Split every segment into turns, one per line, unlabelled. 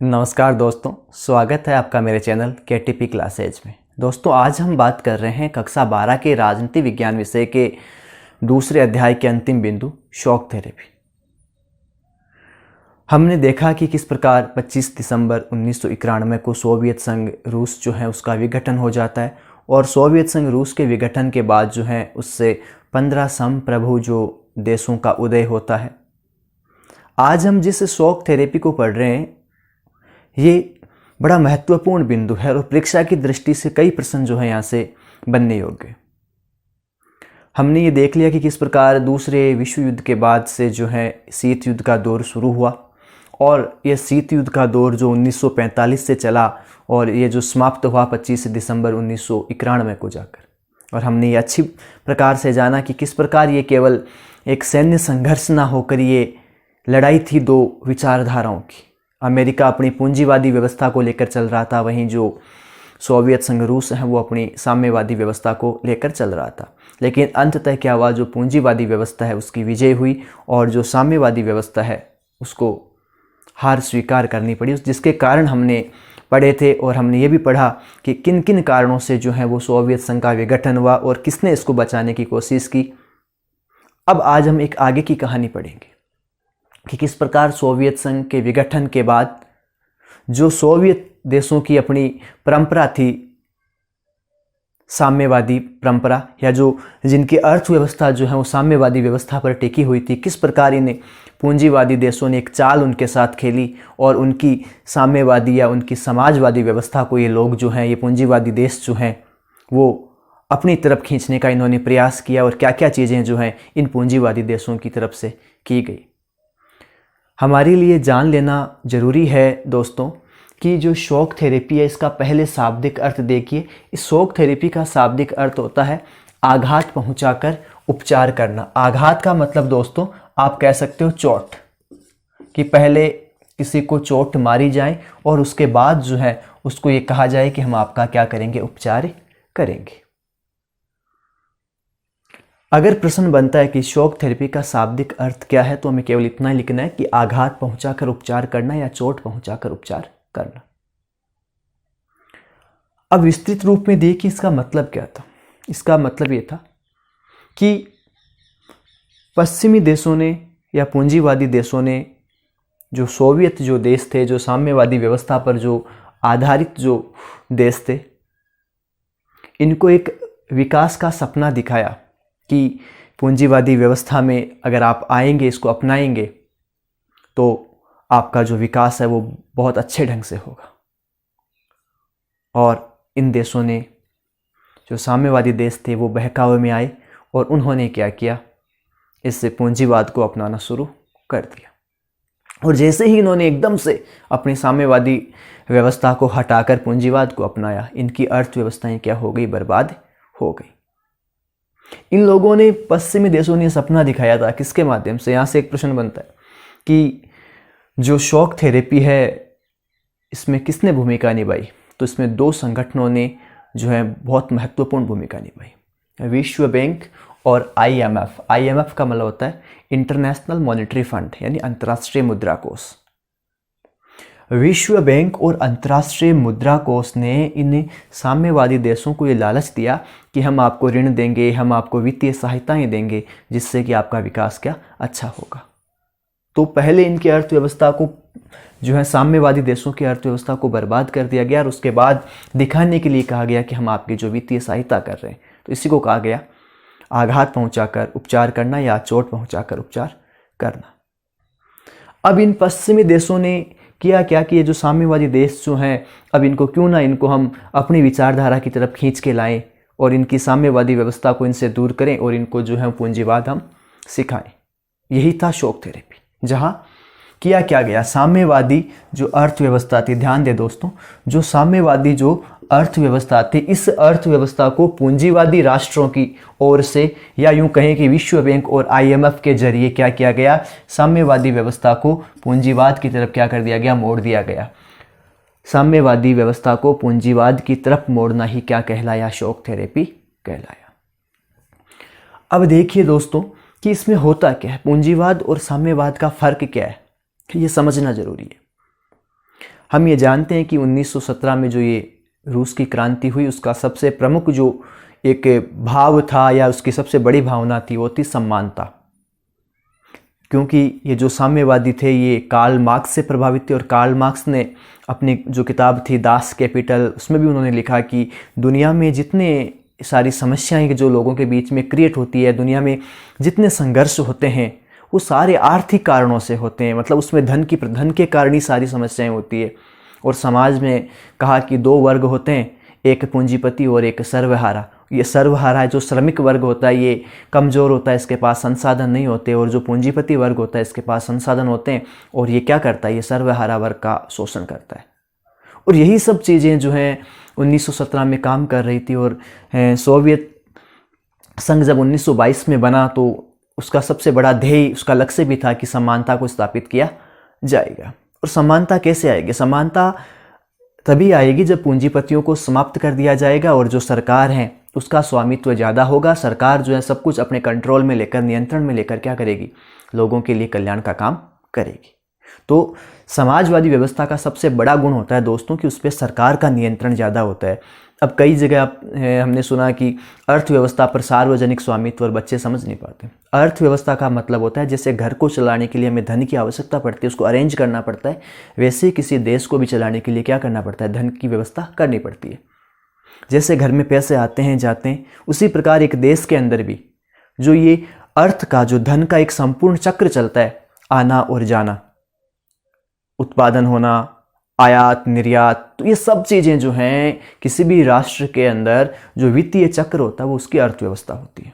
नमस्कार दोस्तों, स्वागत है आपका मेरे चैनल केटीपी क्लासेज में। दोस्तों, आज हम बात कर रहे हैं कक्षा 12 के राजनीति विज्ञान विषय के दूसरे अध्याय के अंतिम बिंदु शॉक थेरेपी। हमने देखा कि किस प्रकार 25 दिसंबर 1991 को सोवियत संघ रूस जो है उसका विघटन हो जाता है और सोवियत संघ रूस के विघटन के बाद जो है उससे 15 संप्रभु जो देशों का उदय होता है। आज हम जिस शॉक थेरेपी को पढ़ रहे हैं ये बड़ा महत्वपूर्ण बिंदु है और परीक्षा की दृष्टि से कई प्रश्न जो है यहाँ से बनने योग्य। हमने ये देख लिया कि किस प्रकार दूसरे विश्व युद्ध के बाद से जो है शीत युद्ध का दौर शुरू हुआ और ये शीत युद्ध का दौर जो 1945 से चला और ये जो समाप्त हुआ 25 दिसंबर 1991 को जाकर। और हमने ये अच्छी प्रकार से जाना कि किस प्रकार ये केवल एक सैन्य संघर्ष ना होकर ये लड़ाई थी दो विचारधाराओं की। अमेरिका अपनी पूंजीवादी व्यवस्था को लेकर चल रहा था, वहीं जो सोवियत संघ रूस है वो अपनी साम्यवादी व्यवस्था को लेकर चल रहा था। लेकिन अंततः क्या हुआ, जो पूंजीवादी व्यवस्था है उसकी विजय हुई और जो साम्यवादी व्यवस्था है उसको हार स्वीकार करनी पड़ी, जिसके कारण हमने पढ़े थे और हमने ये भी पढ़ा कि किन किन कारणों से जो है वो सोवियत संघ का विघटन हुआ और किसने इसको बचाने की कोशिश की। अब आज हम एक आगे की कहानी पढ़ेंगे कि किस प्रकार सोवियत संघ के विघटन के बाद जो सोवियत देशों की अपनी परंपरा थी, साम्यवादी परंपरा, या जो जिनकी अर्थव्यवस्था जो है वो साम्यवादी व्यवस्था पर टिकी हुई थी, किस प्रकार इन्हें पूंजीवादी देशों ने एक चाल उनके साथ खेली और उनकी साम्यवादी या उनकी समाजवादी व्यवस्था को ये लोग जो हैं, ये पूंजीवादी देश जो हैं वो अपनी तरफ खींचने का इन्होंने प्रयास किया और क्या क्या चीज़ें जो हैं इन पूंजीवादी देशों की तरफ से की गई। हमारे लिए जान लेना ज़रूरी है दोस्तों कि जो शॉक थेरेपी है इसका पहले शाब्दिक अर्थ देखिए। इस शॉक थेरेपी का शाब्दिक अर्थ होता है आघात पहुंचाकर उपचार करना। आघात का मतलब दोस्तों आप कह सकते हो चोट, कि पहले किसी को चोट मारी जाए और उसके बाद जो है उसको ये कहा जाए कि हम आपका क्या करेंगे, उपचार करेंगे। अगर प्रश्न बनता है कि शॉक थेरेपी का शाब्दिक अर्थ क्या है, तो हमें केवल इतना ही लिखना है कि आघात पहुंचाकर उपचार करना या चोट पहुंचाकर उपचार करना। अब विस्तृत रूप में देखिए इसका मतलब क्या था। इसका मतलब ये था कि पश्चिमी देशों ने या पूंजीवादी देशों ने, जो सोवियत जो देश थे, जो साम्यवादी व्यवस्था पर जो आधारित जो देश थे, इनको एक विकास का सपना दिखाया कि पूंजीवादी व्यवस्था में अगर आप आएंगे, इसको अपनाएंगे, तो आपका जो विकास है वो बहुत अच्छे ढंग से होगा। और इन देशों ने, जो साम्यवादी देश थे, वो बहकावे में आए और उन्होंने क्या किया, इससे पूंजीवाद को अपनाना शुरू कर दिया। और जैसे ही इन्होंने एकदम से अपनी साम्यवादी व्यवस्था को हटाकर पूंजीवाद को अपनाया, इनकी अर्थव्यवस्थाएं क्या हो गई, बर्बाद हो गई। इन लोगों ने, पश्चिमी देशों ने सपना दिखाया था, किसके माध्यम से। यहाँ से एक प्रश्न बनता है कि जो शॉक थेरेपी है इसमें किसने भूमिका निभाई, तो इसमें दो संगठनों ने जो है बहुत महत्वपूर्ण भूमिका निभाई, विश्व बैंक और IMF। IMF का मतलब होता है इंटरनेशनल मॉनेटरी फंड, यानी अंतर्राष्ट्रीय मुद्रा कोष। विश्व बैंक और अंतर्राष्ट्रीय मुद्रा कोष ने इन साम्यवादी देशों को ये लालच दिया कि हम आपको ऋण देंगे, हम आपको वित्तीय सहायताएं देंगे, जिससे कि आपका विकास क्या अच्छा होगा। तो पहले इनकी अर्थव्यवस्था को जो है, साम्यवादी देशों की अर्थव्यवस्था को बर्बाद कर दिया गया और उसके बाद दिखाने के लिए कहा गया कि हम आपकी जो वित्तीय सहायता कर रहे हैं, तो इसी को कहा गया आघात पहुंचाकर उपचार करना या चोट पहुंचाकर उपचार करना। अब इन पश्चिमी देशों ने किया क्या कि ये जो साम्यवादी देश जो हैं, अब इनको क्यों ना इनको हम अपनी विचारधारा की तरफ खींच के लाएं और इनकी साम्यवादी व्यवस्था को इनसे दूर करें और इनको जो है पूंजीवाद हम सिखाएं। यही था शॉक थेरेपी, जहाँ किया क्या गया, साम्यवादी जो अर्थव्यवस्था थी, ध्यान दे दोस्तों, जो साम्यवादी जो अर्थव्यवस्था थी, इस अर्थव्यवस्था को पूंजीवादी राष्ट्रों की ओर से, या यूं कहें कि विश्व बैंक और IMF के जरिए क्या किया गया, साम्यवादी व्यवस्था को पूंजीवाद की तरफ क्या कर दिया गया, मोड़ दिया गया। साम्यवादी व्यवस्था को पूंजीवाद की तरफ मोड़ना ही क्या कहलाया, शॉक थेरेपी कहलाया। अब देखिए दोस्तों कि इसमें होता क्या है, पूंजीवाद और साम्यवाद का फर्क क्या है, ये समझना जरूरी है। हम ये जानते हैं कि 1917 में जो ये रूस की क्रांति हुई, उसका सबसे प्रमुख जो एक भाव था या उसकी सबसे बड़ी भावना थी वो थी समानता। क्योंकि ये जो साम्यवादी थे ये कार्ल मार्क्स से प्रभावित थे, और कार्ल मार्क्स ने अपनी जो किताब थी दास कैपिटल, उसमें भी उन्होंने लिखा कि दुनिया में जितने सारी समस्याएं जो लोगों के बीच में क्रिएट होती है, दुनिया में जितने संघर्ष होते हैं वो सारे आर्थिक कारणों से होते हैं। मतलब उसमें धन के कारण ही सारी समस्याएं होती है। और समाज में कहा कि दो वर्ग होते हैं, एक पूंजीपति और एक सर्वहारा। ये सर्वहारा जो श्रमिक वर्ग होता है ये कमज़ोर होता है, इसके पास संसाधन नहीं होते, और जो पूंजीपति वर्ग होता है इसके पास संसाधन होते हैं, और ये क्या करता है, ये सर्वहारा वर्ग का शोषण करता है। और यही सब चीज़ें जो हैं 1917 में काम कर रही थी। और सोवियत संघ जब 1922 में बना तो उसका सबसे बड़ा ध्येय, उसका लक्ष्य भी था कि समानता को स्थापित किया जाएगा। और समानता कैसे आएगी? समानता तभी आएगी जब पूंजीपतियों को समाप्त कर दिया जाएगा और जो सरकार है उसका स्वामित्व ज़्यादा होगा। सरकार जो है सब कुछ अपने कंट्रोल में लेकर, नियंत्रण में लेकर क्या करेगी, लोगों के लिए कल्याण का काम करेगी। तो समाजवादी व्यवस्था का सबसे बड़ा गुण होता है दोस्तों कि उस पर सरकार का नियंत्रण ज़्यादा होता है। अब कई जगह हमने सुना कि अर्थव्यवस्था पर सार्वजनिक स्वामित्व, और बच्चे समझ नहीं पाते। अर्थव्यवस्था का मतलब होता है जैसे घर को चलाने के लिए हमें धन की आवश्यकता पड़ती है, उसको अरेंज करना पड़ता है, वैसे किसी देश को भी चलाने के लिए क्या करना पड़ता है, धन की व्यवस्था करनी पड़ती है। जैसे घर में पैसे आते हैं जाते हैं, उसी प्रकार एक देश के अंदर भी जो ये अर्थ का, जो धन का एक संपूर्ण चक्र चलता है, आना और जाना, उत्पादन होना, आयात निर्यात, तो ये सब चीज़ें जो हैं किसी भी राष्ट्र के अंदर जो वित्तीय चक्र होता है वो उसकी अर्थव्यवस्था होती है।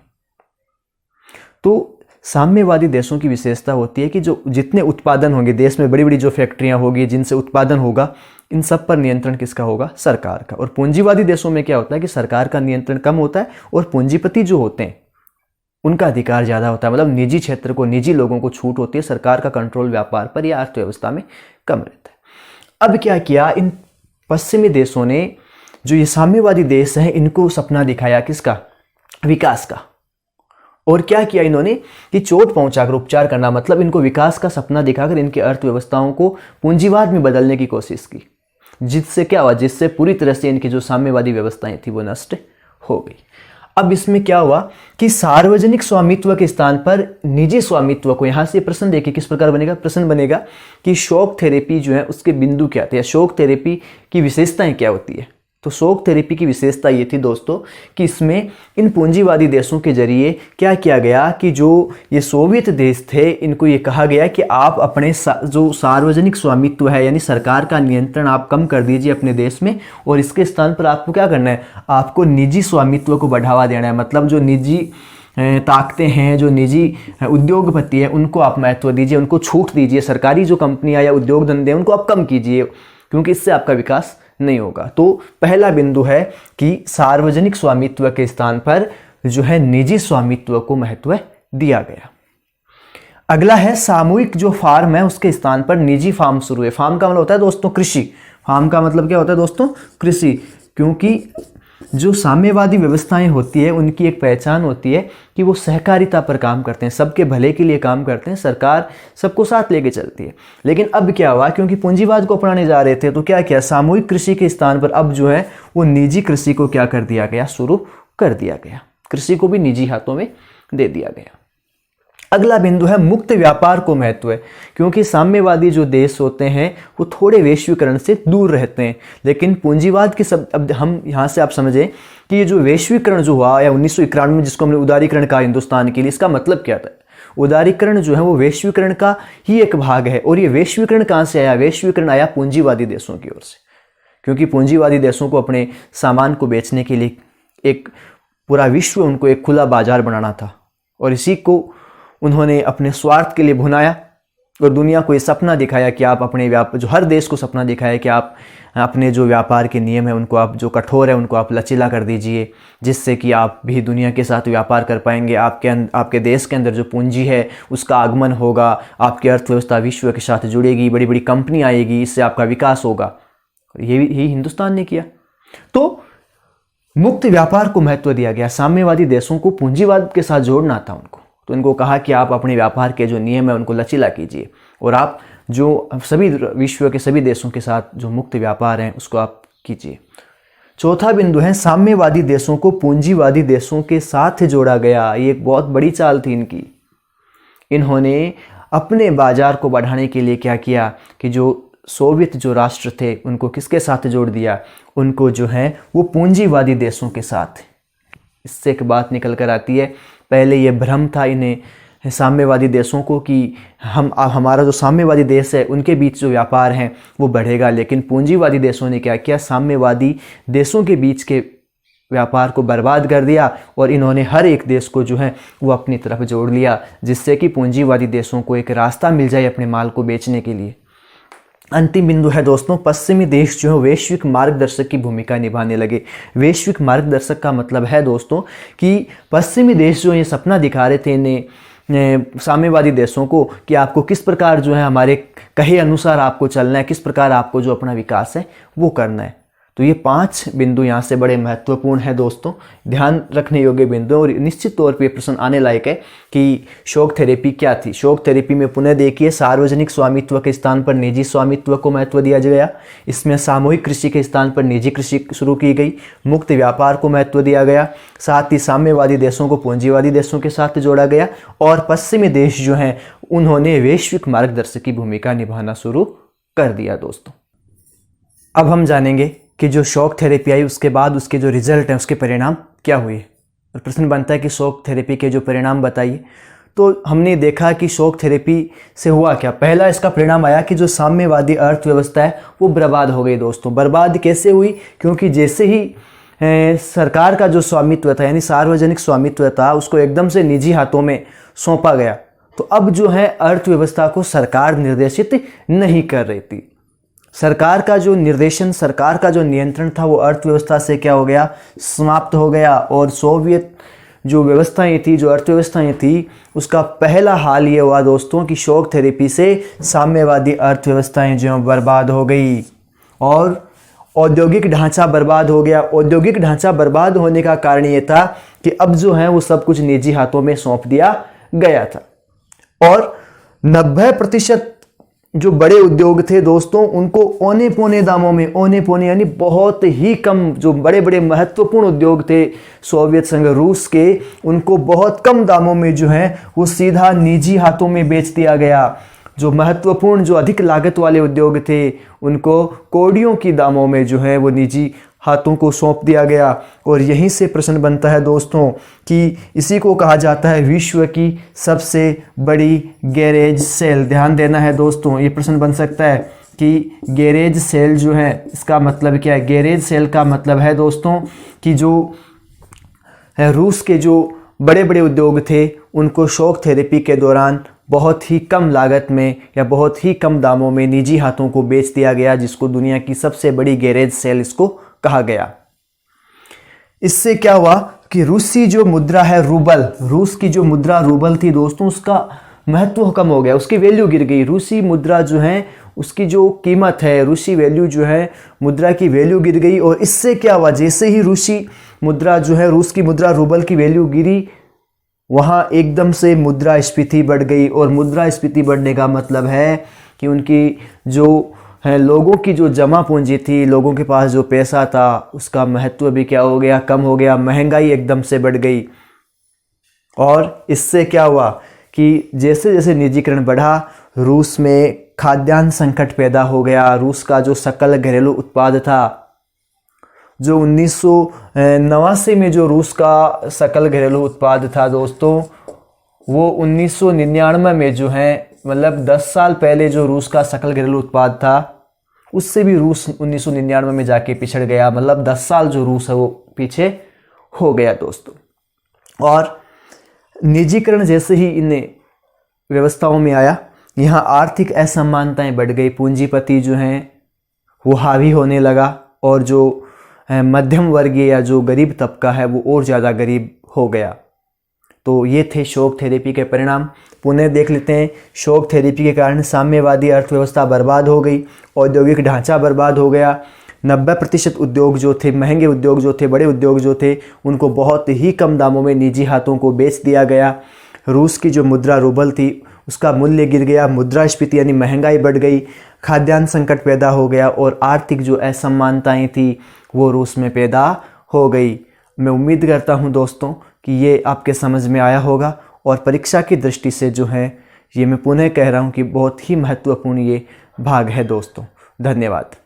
तो साम्यवादी देशों की विशेषता होती है कि जो जितने उत्पादन होंगे देश में, बड़ी बड़ी जो फैक्ट्रियां होगी जिनसे उत्पादन होगा, इन सब पर नियंत्रण किसका होगा, सरकार का। और पूंजीवादी देशों में क्या होता है कि सरकार का नियंत्रण कम होता है और पूंजीपति जो होते हैं उनका अधिकार ज़्यादा होता है। मतलब निजी क्षेत्र को, निजी लोगों को छूट होती है, सरकार का कंट्रोल व्यापार पर या अर्थव्यवस्था में कम रहता है। अब क्या किया इन पश्चिमी देशों ने, जो ये साम्यवादी देश हैं, इनको सपना दिखाया किसका, विकास का। और क्या किया इन्होंने कि चोट पहुंचाकर उपचार करना, मतलब इनको विकास का सपना दिखाकर इनकी अर्थव्यवस्थाओं को पूंजीवाद में बदलने की कोशिश की। जिससे क्या हुआ, जिससे पूरी तरह से इनकी जो साम्यवादी व्यवस्थाएं थी वो नष्ट हो गई। अब इसमें क्या हुआ कि सार्वजनिक स्वामित्व के स्थान पर निजी स्वामित्व को, यहां से प्रश्न देखिए किस प्रकार बनेगा, प्रश्न बनेगा कि शॉक थेरेपी जो है उसके बिंदु क्या थे, या शॉक थेरेपी की विशेषताएं क्या होती है। तो शॉक थेरेपी की विशेषता ये थी दोस्तों कि इसमें इन पूंजीवादी देशों के जरिए क्या किया गया कि जो ये सोवियत देश थे, इनको ये कहा गया कि आप अपने जो सार्वजनिक स्वामित्व है यानी सरकार का नियंत्रण आप कम कर दीजिए अपने देश में, और इसके स्थान पर आपको क्या करना है, आपको निजी स्वामित्व को बढ़ावा देना है। मतलब जो निजी ताकतें हैं, जो निजी उद्योगपति है, उनको आप महत्व दीजिए, उनको छूट दीजिए। सरकारी जो कंपनियां या उद्योग धंधे उनको आप कम कीजिए, क्योंकि इससे आपका विकास नहीं होगा। तो पहला बिंदु है कि सार्वजनिक स्वामित्व के स्थान पर जो है निजी स्वामित्व को महत्व दिया गया। अगला है सामूहिक जो फार्म है उसके स्थान पर निजी फार्म शुरू है। फार्म का मतलब होता है दोस्तों कृषि। फार्म का मतलब क्या होता है दोस्तों, कृषि। क्योंकि जो साम्यवादी व्यवस्थाएं होती है उनकी एक पहचान होती है कि वो सहकारिता पर काम करते हैं, सबके भले के लिए काम करते हैं, सरकार सबको साथ लेके चलती है। लेकिन अब क्या हुआ, क्योंकि पूंजीवाद को अपनाने जा रहे थे तो क्या किया, सामूहिक कृषि के स्थान पर अब जो है वो निजी कृषि को क्या कर दिया गया, शुरू कर दिया गया। कृषि को भी निजी हाथों में दे दिया गया। अगला बिंदु है मुक्त व्यापार को महत्व है, क्योंकि साम्यवादी जो देश होते हैं वो थोड़े वैश्वीकरण से दूर रहते हैं। लेकिन पूंजीवाद के सब, अब हम यहाँ से आप समझें कि ये जो वैश्वीकरण जो हुआ या 1991 में जिसको हमने उदारीकरण कहा हिंदुस्तान के लिए, इसका मतलब क्या था। उदारीकरण जो है वो वैश्वीकरण का ही एक भाग है। और ये वैश्वीकरण कहाँ से आया, वैश्वीकरण आया पूंजीवादी देशों की ओर से। क्योंकि पूंजीवादी देशों को अपने सामान को बेचने के लिए एक पूरा विश्व, उनको एक खुला बाजार बनाना था, और इसी को उन्होंने अपने स्वार्थ के लिए भुनाया और दुनिया को ये सपना दिखाया कि आप अपने जो हर देश को सपना दिखाया कि आप अपने जो व्यापार के नियम है उनको आप जो कठोर है उनको आप लचीला कर दीजिए, जिससे कि आप भी दुनिया के साथ व्यापार कर पाएंगे। आपके देश के अंदर जो पूंजी है उसका आगमन होगा, आपकी अर्थव्यवस्था विश्व के साथ जुड़ेगी, बड़ी बड़ी कंपनी आएगी, इससे आपका विकास होगा। यही हिंदुस्तान ने किया। तो मुक्त व्यापार को महत्व दिया गया। साम्यवादी देशों को पूंजीवाद के साथ जोड़ना था उनको, तो इनको कहा कि आप अपने व्यापार के जो नियम है उनको लचीला कीजिए और आप जो सभी विश्व के सभी देशों के साथ जो मुक्त व्यापार हैं उसको आप कीजिए। चौथा बिंदु है साम्यवादी देशों को पूंजीवादी देशों के साथ जोड़ा गया। ये एक बहुत बड़ी चाल थी इनकी। इन्होंने अपने बाजार को बढ़ाने के लिए क्या किया कि जो सोवियत जो राष्ट्र थे उनको किसके साथ जोड़ दिया, उनको जो है वो पूंजीवादी देशों के साथ। इससे एक बात निकल कर आती है, पहले ये भ्रम था इन्हें साम्यवादी देशों को कि हमारा जो साम्यवादी देश है उनके बीच जो व्यापार है वो बढ़ेगा, लेकिन पूंजीवादी देशों ने क्या किया, साम्यवादी देशों के बीच के व्यापार को बर्बाद कर दिया और इन्होंने हर एक देश को जो है वो अपनी तरफ जोड़ लिया, जिससे कि पूंजीवादी देशों को एक रास्ता मिल जाए अपने माल को बेचने के लिए। अंतिम बिंदु है दोस्तों, पश्चिमी देश जो है वैश्विक मार्गदर्शक की भूमिका निभाने लगे। वैश्विक मार्गदर्शक का मतलब है दोस्तों कि पश्चिमी देश जो ये सपना दिखा रहे थे इन्हें साम्यवादी देशों को कि आपको किस प्रकार जो है हमारे कहे अनुसार आपको चलना है, किस प्रकार आपको जो अपना विकास है वो करना है। तो ये 5 बिंदु यहाँ से बड़े महत्वपूर्ण हैं दोस्तों, ध्यान रखने योग्य बिंदु। और निश्चित तौर पे प्रश्न आने लायक है कि शौक थेरेपी क्या थी। शौक थेरेपी में पुनः देखिए, सार्वजनिक स्वामित्व के स्थान पर निजी स्वामित्व को महत्व दिया गया। इसमें सामूहिक कृषि के स्थान पर निजी कृषि शुरू की गई। मुक्त व्यापार को महत्व दिया गया। साथ ही साम्यवादी देशों को पूंजीवादी देशों के साथ जोड़ा गया। और पश्चिमी देश जो हैं उन्होंने वैश्विक मार्गदर्शक की भूमिका निभाना शुरू कर दिया दोस्तों। अब हम जानेंगे कि जो शॉक थेरेपी आई उसके बाद उसके जो रिजल्ट हैं उसके परिणाम क्या हुए। और प्रश्न बनता है कि शॉक थेरेपी के जो परिणाम बताइए। तो हमने देखा कि शॉक थेरेपी से हुआ क्या। पहला इसका परिणाम आया कि जो साम्यवादी अर्थव्यवस्था है वो बर्बाद हो गई दोस्तों। बर्बाद कैसे हुई, क्योंकि जैसे ही सरकार का जो स्वामित्व था यानी सार्वजनिक स्वामित्व था उसको एकदम से निजी हाथों में सौंपा गया, तो अब जो है अर्थव्यवस्था को सरकार निर्देशित नहीं कर रही थी। सरकार का जो निर्देशन, सरकार का जो नियंत्रण था वो अर्थव्यवस्था से क्या हो गया, समाप्त हो गया। और सोवियत जो व्यवस्थाएं थी, जो अर्थव्यवस्थाएं थी, उसका पहला हाल ये हुआ दोस्तों कि शॉक थेरेपी से साम्यवादी अर्थव्यवस्थाएं जो बर्बाद हो गई और औद्योगिक ढांचा बर्बाद हो गया। औद्योगिक ढांचा बर्बाद होने का कारण ये था कि अब जो है वो सब कुछ निजी हाथों में सौंप दिया गया था। और 90% जो बड़े उद्योग थे दोस्तों उनको औने पौने दामों में, औने पौने यानी बहुत ही कम, जो बड़े बड़े महत्वपूर्ण उद्योग थे सोवियत संघ रूस के, उनको बहुत कम दामों में जो है वो सीधा निजी हाथों में बेच दिया गया। जो महत्वपूर्ण, जो अधिक लागत वाले उद्योग थे उनको कौड़ियों की दामों में जो है वो निजी हाथों को सौंप दिया गया। और यहीं से प्रश्न बनता है दोस्तों कि इसी को कहा जाता है विश्व की सबसे बड़ी गैरेज सेल। ध्यान देना है दोस्तों, ये प्रश्न बन सकता है कि गैरेज सेल जो है इसका मतलब क्या है। गैरेज सेल का मतलब है दोस्तों कि जो रूस के जो बड़े बड़े उद्योग थे उनको शॉक थेरेपी के दौरान बहुत ही कम लागत में या बहुत ही कम दामों में निजी हाथों को बेच दिया गया, जिसको दुनिया की सबसे बड़ी गैरेज सेल इसको कहा गया। इससे क्या हुआ कि रूसी जो मुद्रा है रूबल, रूस की जो मुद्रा रूबल थी दोस्तों उसका महत्व कम हो गया, उसकी वैल्यू गिर गई। रूसी मुद्रा जो है उसकी जो कीमत है, रूसी वैल्यू जो है, मुद्रा की वैल्यू गिर गई। और इससे क्या हुआ, जैसे ही रूसी मुद्रा जो है, रूस की मुद्रा रूबल की वैल्यू गिरी, वहाँ एकदम से मुद्रास्फीति बढ़ गई। और मुद्रास्फीति बढ़ने का मतलब है कि उनकी जो है लोगों की जो जमा पूंजी थी, लोगों के पास जो पैसा था उसका महत्व भी क्या हो गया, कम हो गया। महंगाई एकदम से बढ़ गई। और इससे क्या हुआ कि जैसे जैसे निजीकरण बढ़ा रूस में खाद्यान्न संकट पैदा हो गया। रूस का जो सकल घरेलू उत्पाद था, जो 1989 में जो रूस का सकल घरेलू उत्पाद था दोस्तों, वो 1999 में जो है, मतलब 10 साल पहले जो रूस का सकल घरेलू उत्पाद था उससे भी रूस 1999 में जाके पिछड़ गया। मतलब 10 साल जो रूस है वो पीछे हो गया दोस्तों। और निजीकरण जैसे ही इन व्यवस्थाओं में आया, यहाँ आर्थिक असमानताएं बढ़ गई। पूंजीपति जो हैं वो हावी होने लगा और जो मध्यम वर्गीय या जो गरीब तबका है वो और ज़्यादा गरीब हो गया। तो ये थे शॉक थेरेपी के परिणाम। पुनः देख लेते हैं। शॉक थेरेपी के कारण साम्यवादी अर्थव्यवस्था बर्बाद हो गई, औद्योगिक ढांचा बर्बाद हो गया। 90% उद्योग जो थे, महंगे उद्योग जो थे, बड़े उद्योग जो थे, उनको बहुत ही कम दामों में निजी हाथों को बेच दिया गया। रूस की जो मुद्रा रूबल थी उसका मूल्य गिर गया, मुद्रास्फीति यानी महंगाई बढ़ गई, खाद्यान्न संकट पैदा हो गया और आर्थिक जो असमानताएं थी वो रूस में पैदा हो गई। मैं उम्मीद करता हूं दोस्तों कि ये आपके समझ में आया होगा और परीक्षा की दृष्टि से जो है ये मैं पुनः कह रहा हूं कि बहुत ही महत्वपूर्ण ये भाग है दोस्तों। धन्यवाद।